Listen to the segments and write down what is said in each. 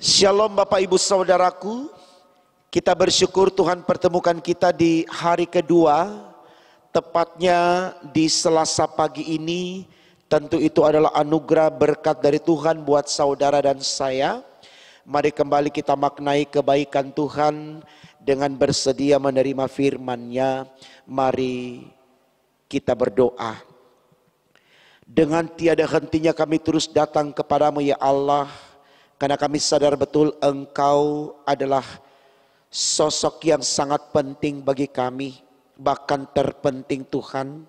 Shalom Bapak Ibu Saudaraku, kita bersyukur Tuhan pertemukan kita di hari kedua, tepatnya di Selasa pagi ini. Tentu itu adalah anugerah berkat dari Tuhan buat saudara dan saya. Mari kembali kita maknai kebaikan Tuhan dengan bersedia menerima firman-Nya. Mari kita berdoa. Dengan tiada hentinya kami terus datang kepadamu ya Allah, karena kami sadar betul Engkau adalah sosok yang sangat penting bagi kami, bahkan terpenting Tuhan.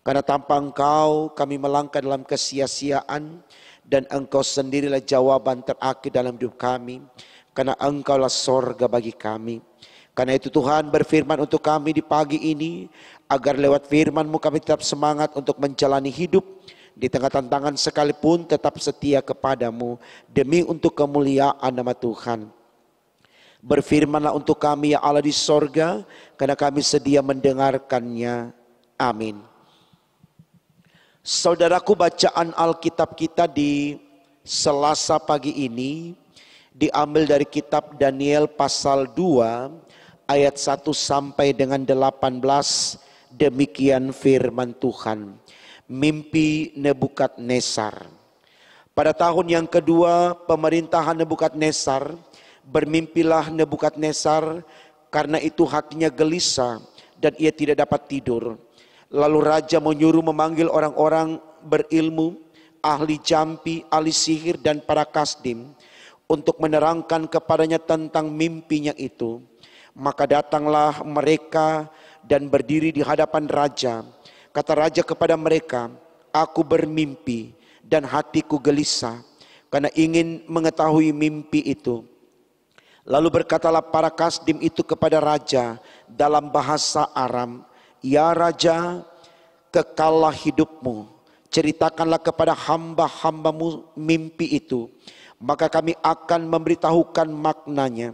Karena tanpa Engkau kami melangkah dalam kesia-siaan, dan Engkau sendirilah jawaban terakhir dalam hidup kami. Karena Engkaulah sorga bagi kami. Karena itu Tuhan berfirman untuk kami di pagi ini, agar lewat firman-Mu kami tetap semangat untuk menjalani hidup di tengah tantangan sekalipun, tetap setia kepadamu demi untuk kemuliaan nama Tuhan. Berfirmanlah untuk kami ya Allah di sorga, karena kami sedia mendengarkannya. Amin. Saudaraku, bacaan Alkitab kita di Selasa pagi ini diambil dari kitab Daniel pasal 2 ayat 1 sampai dengan 18. Demikian firman Tuhan. Mimpi Nebukadnezar. Pada tahun yang kedua pemerintahan Nebukadnezar, bermimpilah Nebukadnezar, karena itu hatinya gelisah dan ia tidak dapat tidur. Lalu raja menyuruh memanggil orang-orang berilmu, ahli jampi, ahli sihir dan para kasdim untuk menerangkan kepadanya tentang mimpinya itu. Maka datanglah mereka dan berdiri di hadapan raja. Kata raja kepada mereka, "Aku bermimpi dan hatiku gelisah karena ingin mengetahui mimpi itu." Lalu berkatalah para kasdim itu kepada raja dalam bahasa Aram, "Ya raja, kekallah hidupmu, ceritakanlah kepada hamba-hambamu mimpi itu, maka kami akan memberitahukan maknanya."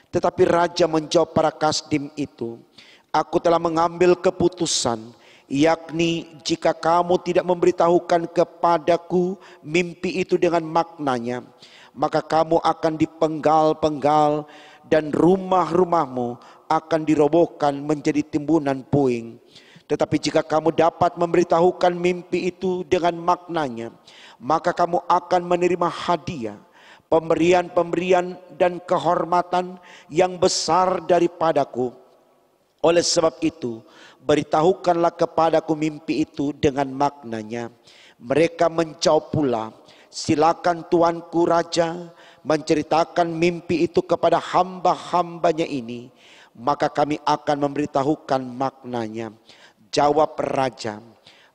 Tetapi raja menjawab para kasdim itu, "Aku telah mengambil keputusan, yakni jika kamu tidak memberitahukan kepadaku mimpi itu dengan maknanya, maka kamu akan dipenggal-penggal dan rumah-rumahmu akan dirobohkan menjadi timbunan puing. Tetapi jika kamu dapat memberitahukan mimpi itu dengan maknanya, maka kamu akan menerima hadiah, pemberian-pemberian dan kehormatan yang besar daripadaku. Oleh sebab itu, beritahukanlah kepadaku mimpi itu dengan maknanya." Mereka menjawab pula, "Silakan tuanku raja menceritakan mimpi itu kepada hamba-hambanya ini, maka kami akan memberitahukan maknanya." Jawab raja,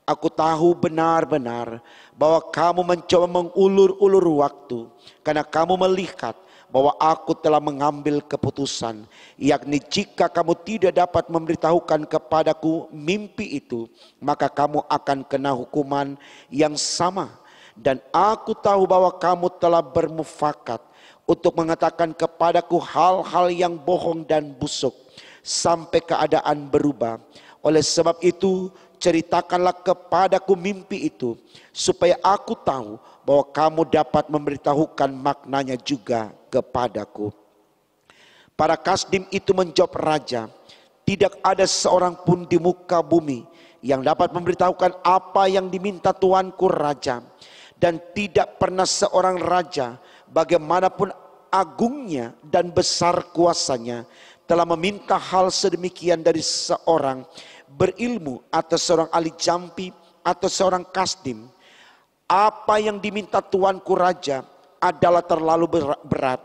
"Aku tahu benar-benar bahwa kamu mencoba mengulur-ulur waktu, karena kamu melihat bahwa aku telah mengambil keputusan, yakni jika kamu tidak dapat memberitahukan kepadaku mimpi itu, maka kamu akan kena hukuman yang sama. Dan aku tahu bahwa kamu telah bermufakat untuk mengatakan kepadaku hal-hal yang bohong dan busuk, sampai keadaan berubah. Oleh sebab itu, ceritakanlah kepadaku mimpi itu, supaya aku tahu bahwa kamu dapat memberitahukan maknanya juga kepadaku." Para kasdim itu menjawab raja, "Tidak ada seorang pun di muka bumi yang dapat memberitahukan apa yang diminta tuanku raja. Dan tidak pernah seorang raja, bagaimanapun agungnya dan besar kuasanya, telah meminta hal sedemikian dari seorang berilmu atau seorang ahli jampi atau seorang kasdim. Apa yang diminta tuanku raja adalah terlalu berat,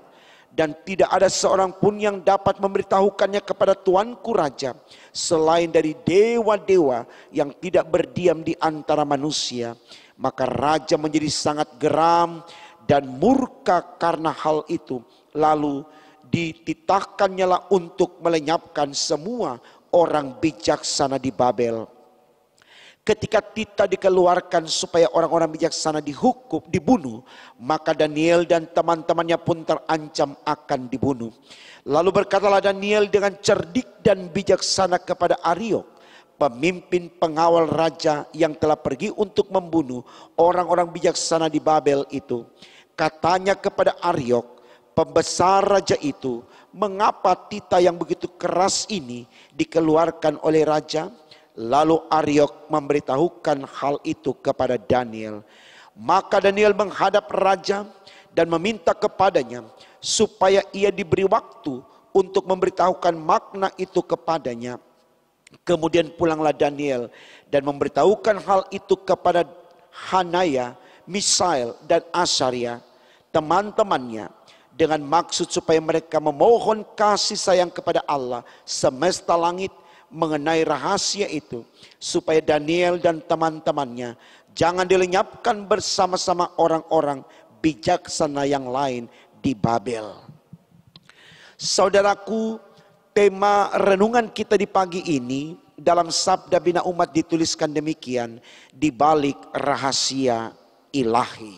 dan tidak ada seorang pun yang dapat memberitahukannya kepada tuanku raja selain dari dewa-dewa yang tidak berdiam di antara manusia." Maka raja menjadi sangat geram dan murka karena hal itu. Lalu dititahkannya lah untuk melenyapkan semua orang bijaksana di Babel. Ketika titah dikeluarkan supaya orang-orang bijaksana dibunuh, maka Daniel dan teman-temannya pun terancam akan dibunuh. Lalu berkatalah Daniel dengan cerdik dan bijaksana kepada Ariok, pemimpin pengawal raja yang telah pergi untuk membunuh orang-orang bijaksana di Babel itu. Katanya kepada Ariok, pembesar raja itu, mengapa titah yang begitu keras ini dikeluarkan oleh raja? Lalu Aryok memberitahukan hal itu kepada Daniel. Maka Daniel menghadap raja dan meminta kepadanya supaya ia diberi waktu untuk memberitahukan makna itu kepadanya. Kemudian pulanglah Daniel dan memberitahukan hal itu kepada Hanaya, Misael, dan Asaria, teman-temannya, dengan maksud supaya mereka memohon kasih sayang kepada Allah semesta langit mengenai rahasia itu, supaya Daniel dan teman-temannya jangan dilenyapkan bersama-sama orang-orang bijaksana yang lain di Babel. Saudaraku, tema renungan kita di pagi ini dalam Sabda Bina Umat dituliskan demikian, di balik rahasia ilahi.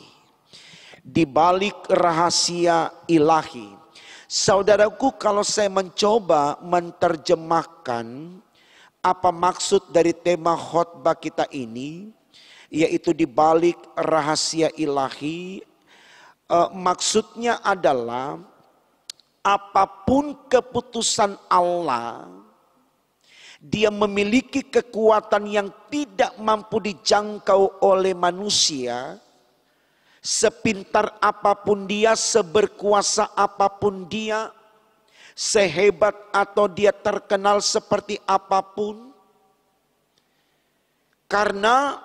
Di balik rahasia ilahi. Saudaraku, kalau saya mencoba menerjemahkan apa maksud dari tema khotbah kita ini, yaitu di balik rahasia ilahi, maksudnya adalah apapun keputusan Allah, Dia memiliki kekuatan yang tidak mampu dijangkau oleh manusia. Sepintar apapun dia, seberkuasa apapun dia, sehebat atau dia terkenal seperti apapun. Karena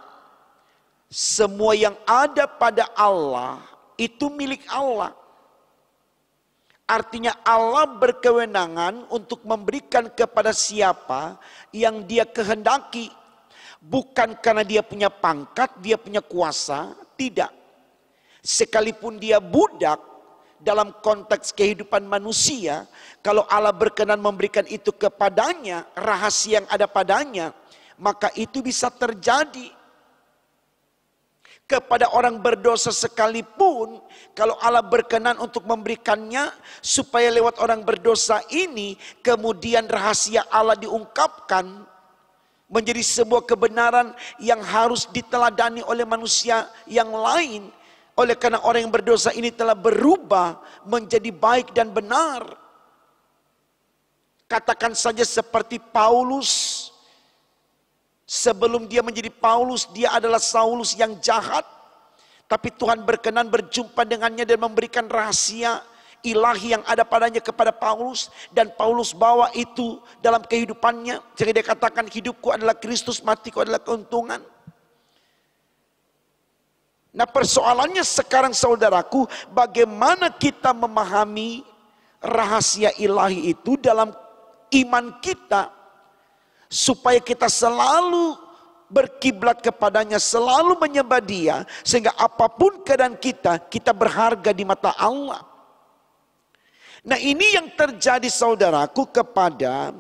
semua yang ada pada Allah itu milik Allah. Artinya Allah berkewenangan untuk memberikan kepada siapa yang dia kehendaki. Bukan karena dia punya pangkat, dia punya kuasa, tidak. Sekalipun dia budak dalam konteks kehidupan manusia, kalau Allah berkenan memberikan itu kepadanya, rahasia yang ada padanya, maka itu bisa terjadi. Kepada orang berdosa sekalipun, kalau Allah berkenan untuk memberikannya, supaya lewat orang berdosa ini, kemudian rahasia Allah diungkapkan, menjadi sebuah kebenaran yang harus diteladani oleh manusia yang lain. Oleh karena orang yang berdosa ini telah berubah menjadi baik dan benar. Katakan saja seperti Paulus. Sebelum dia menjadi Paulus, dia adalah Saulus yang jahat. Tapi Tuhan berkenan berjumpa dengannya dan memberikan rahasia ilahi yang ada padanya kepada Paulus. Dan Paulus bawa itu dalam kehidupannya. Jadi dia katakan, hidupku adalah Kristus, matiku adalah keuntungan. Nah, persoalannya sekarang saudaraku, bagaimana kita memahami rahasia ilahi itu dalam iman kita, supaya kita selalu berkiblat kepadanya, selalu menyembah Dia, sehingga apapun keadaan kita, kita berharga di mata Allah. Nah, ini yang terjadi saudaraku kepada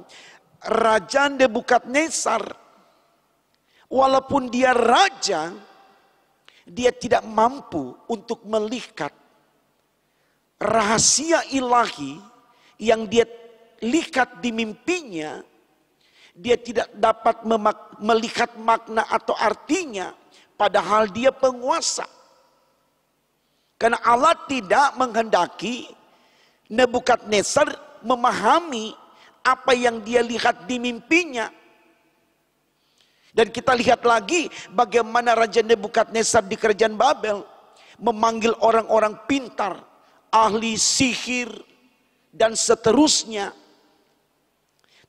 Raja Nebukadnezar. Walaupun dia raja, dia tidak mampu untuk melihat rahasia ilahi yang dia lihat di mimpinya. Dia tidak dapat melihat makna atau artinya, padahal dia penguasa. Karena Allah tidak menghendaki Nebukadnezar memahami apa yang dia lihat di mimpinya. Dan kita lihat lagi bagaimana Raja Nebukadnezar di kerajaan Babel memanggil orang-orang pintar, ahli sihir, dan seterusnya.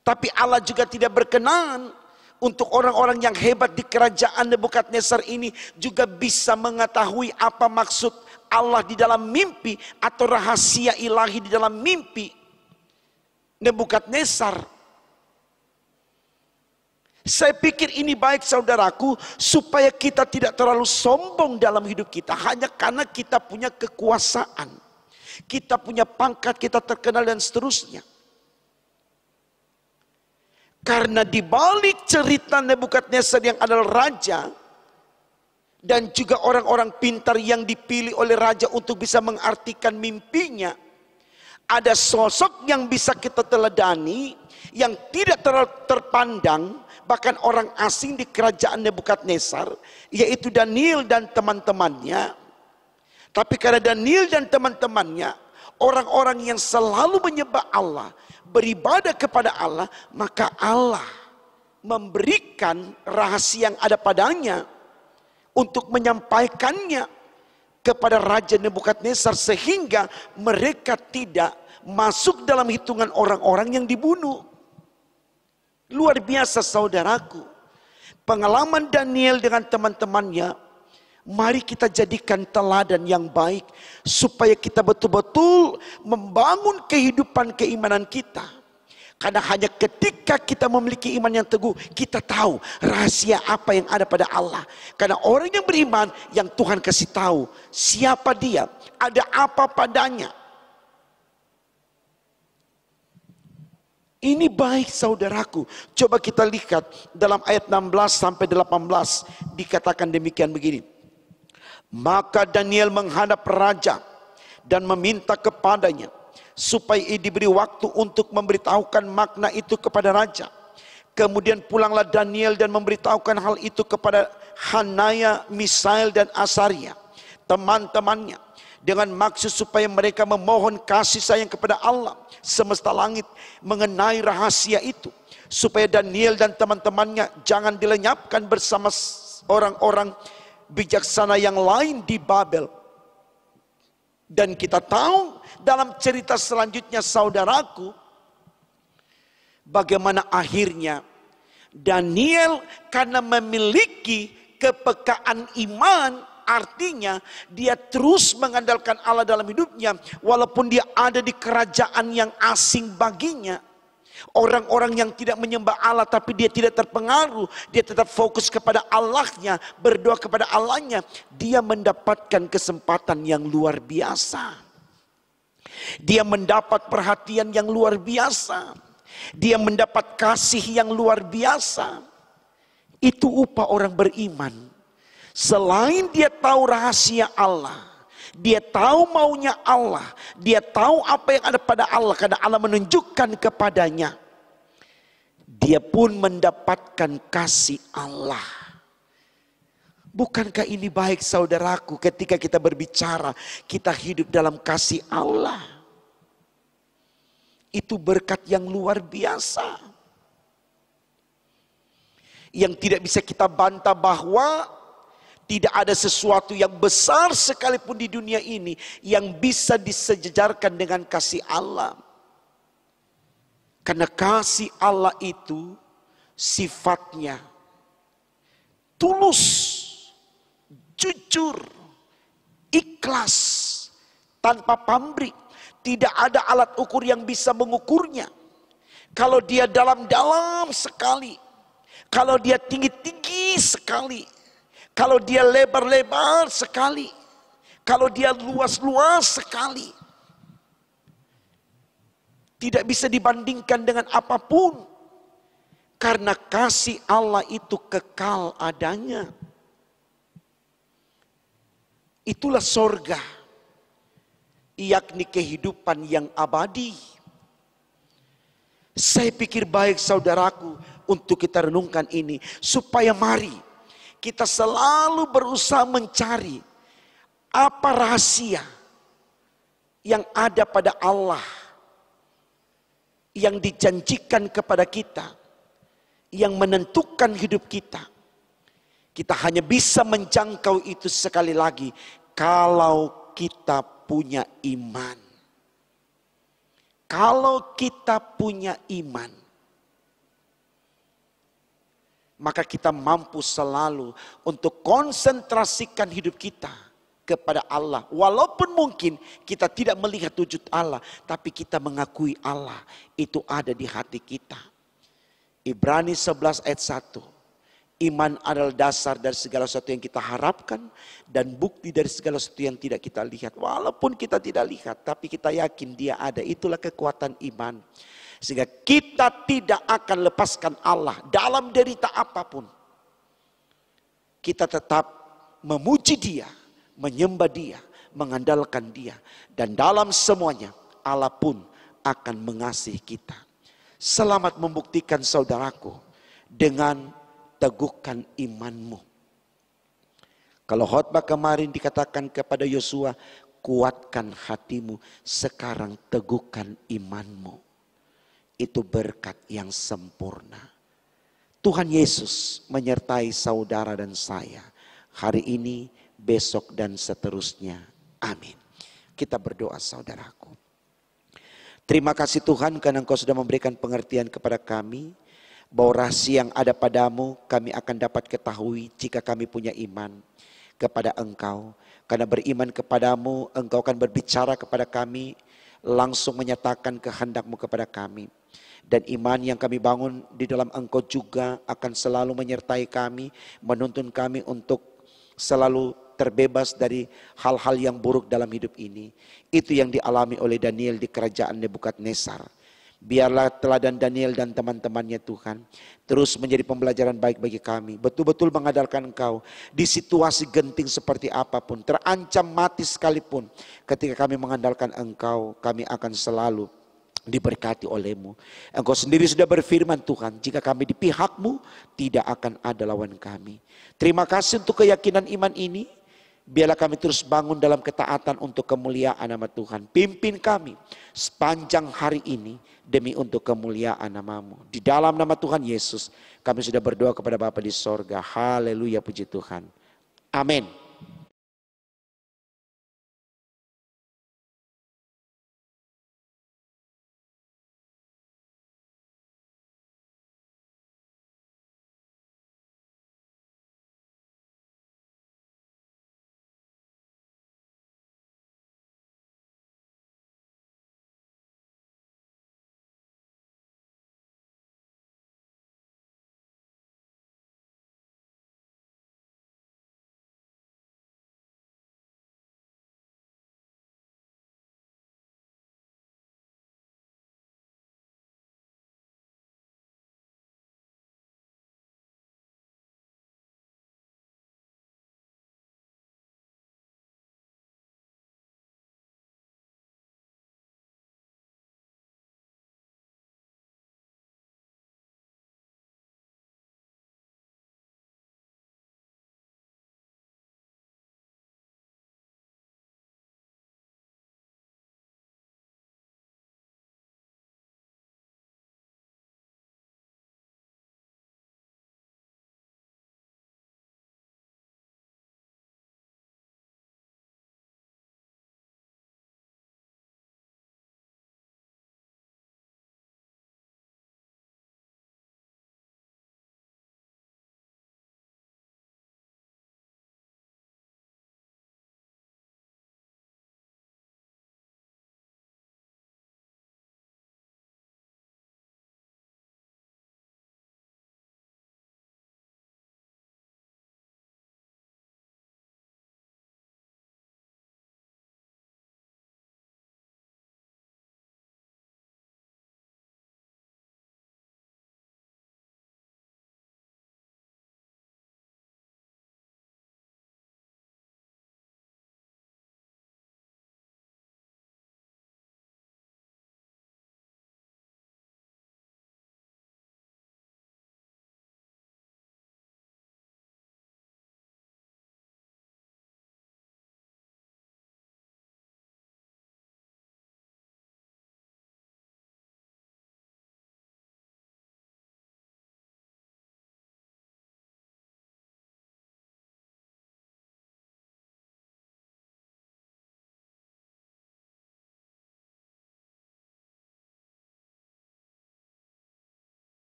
Tapi Allah juga tidak berkenan untuk orang-orang yang hebat di kerajaan Nebukadnezar ini juga bisa mengetahui apa maksud Allah di dalam mimpi atau rahasia ilahi di dalam mimpi Nebukadnezar. Saya pikir ini baik saudaraku, supaya kita tidak terlalu sombong dalam hidup kita hanya karena kita punya kekuasaan, kita punya pangkat, kita terkenal dan seterusnya. Karena di balik cerita Nebukadnezar yang adalah raja, dan juga orang-orang pintar yang dipilih oleh raja untuk bisa mengartikan mimpinya, ada sosok yang bisa kita teladani, yang tidak terlalu terpandang, bahkan orang asing di kerajaan Nebukadnezar, yaitu Daniel dan teman-temannya. Tapi karena Daniel dan teman-temannya orang-orang yang selalu menyembah Allah, beribadah kepada Allah, maka Allah memberikan rahasia yang ada padanya untuk menyampaikannya kepada Raja Nebukadnezar, sehingga mereka tidak masuk dalam hitungan orang-orang yang dibunuh. Luar biasa saudaraku. Pengalaman Daniel dengan teman-temannya, mari kita jadikan teladan yang baik supaya kita betul-betul membangun kehidupan keimanan kita. Karena hanya ketika kita memiliki iman yang teguh, kita tahu rahasia apa yang ada pada Allah. Karena orang yang beriman, yang Tuhan kasih tahu siapa dia, ada apa padanya. Ini baik saudaraku. Coba kita lihat dalam ayat 16 sampai 18 dikatakan demikian begini. Maka Daniel menghadap raja dan meminta kepadanya supaya ia diberi waktu untuk memberitahukan makna itu kepada raja. Kemudian pulanglah Daniel dan memberitahukan hal itu kepada Hanaya, Misael dan Asaria, teman-temannya, dengan maksud supaya mereka memohon kasih sayang kepada Allah semesta langit mengenai rahasia itu, supaya Daniel dan teman-temannya jangan dilenyapkan bersama orang-orang bijaksana yang lain di Babel. Dan kita tahu dalam cerita selanjutnya saudaraku, bagaimana akhirnya Daniel karena memiliki kepekaan iman, artinya dia terus mengandalkan Allah dalam hidupnya, walaupun dia ada di kerajaan yang asing baginya. Orang-orang yang tidak menyembah Allah, tapi dia tidak terpengaruh, dia tetap fokus kepada Allahnya, berdoa kepada Allahnya. Dia mendapatkan kesempatan yang luar biasa. Dia mendapat perhatian yang luar biasa. Dia mendapat kasih yang luar biasa. Itu upah orang beriman. Selain dia tahu rahasia Allah, dia tahu maunya Allah, dia tahu apa yang ada pada Allah karena Allah menunjukkan kepadanya, dia pun mendapatkan kasih Allah. Bukankah ini baik saudaraku, ketika kita berbicara kita hidup dalam kasih Allah? Itu berkat yang luar biasa, yang tidak bisa kita bantah, bahwa tidak ada sesuatu yang besar sekalipun di dunia ini yang bisa disejajarkan dengan kasih Allah. Karena kasih Allah itu sifatnya tulus, jujur, ikhlas, tanpa pamrih. Tidak ada alat ukur yang bisa mengukurnya. Kalau dia dalam-dalam sekali, kalau dia tinggi-tinggi sekali, kalau dia lebar-lebar sekali, kalau dia luas-luas sekali, tidak bisa dibandingkan dengan apapun. Karena kasih Allah itu kekal adanya. Itulah sorga, yakni kehidupan yang abadi. Saya pikir baik saudaraku untuk kita renungkan ini, supaya mari kita selalu berusaha mencari apa rahasia yang ada pada Allah, yang dijanjikan kepada kita, yang menentukan hidup kita. Kita hanya bisa menjangkau itu sekali lagi kalau kita punya iman. Kalau kita punya iman, maka kita mampu selalu untuk konsentrasikan hidup kita kepada Allah. Walaupun mungkin kita tidak melihat wujud Allah, tapi kita mengakui Allah itu ada di hati kita. Ibrani 11 ayat 1. Iman adalah dasar dari segala sesuatu yang kita harapkan dan bukti dari segala sesuatu yang tidak kita lihat. Walaupun kita tidak lihat, tapi kita yakin dia ada. Itulah kekuatan iman. Sehingga kita tidak akan lepaskan Allah dalam derita apapun. Kita tetap memuji dia, menyembah dia, mengandalkan dia. Dan dalam semuanya Allah pun akan mengasihi kita. Selamat membuktikan saudaraku dengan teguhkan imanmu. Kalau khotbah kemarin dikatakan kepada Yosua, kuatkan hatimu, sekarang teguhkan imanmu. Itu berkat yang sempurna. Tuhan Yesus menyertai saudara dan saya hari ini, besok dan seterusnya. Amin. Kita berdoa saudaraku. Terima kasih Tuhan karena Engkau sudah memberikan pengertian kepada kami bahwa rahasia yang ada padamu kami akan dapat ketahui jika kami punya iman kepada Engkau. Karena beriman kepadamu, Engkau akan berbicara kepada kami, langsung menyatakan kehendak-Mu kepada kami. Dan iman yang kami bangun di dalam Engkau juga akan selalu menyertai kami, menuntun kami untuk selalu terbebas dari hal-hal yang buruk dalam hidup ini. Itu yang dialami oleh Daniel di kerajaan Nebukadnezar. Biarlah teladan Daniel dan teman-temannya Tuhan terus menjadi pembelajaran baik bagi kami. Betul-betul mengandalkan Engkau di situasi genting seperti apapun, terancam mati sekalipun. Ketika kami mengandalkan Engkau, kami akan selalu diberkati oleh-Mu. Engkau sendiri sudah berfirman Tuhan, jika kami di pihak-Mu tidak akan ada lawan kami. Terima kasih untuk keyakinan iman ini. Biarlah kami terus bangun dalam ketaatan untuk kemuliaan nama Tuhan. Pimpin kami sepanjang hari ini demi untuk kemuliaan nama-Mu. Di dalam nama Tuhan Yesus kami sudah berdoa kepada Bapa di sorga. Haleluya, puji Tuhan. Amin.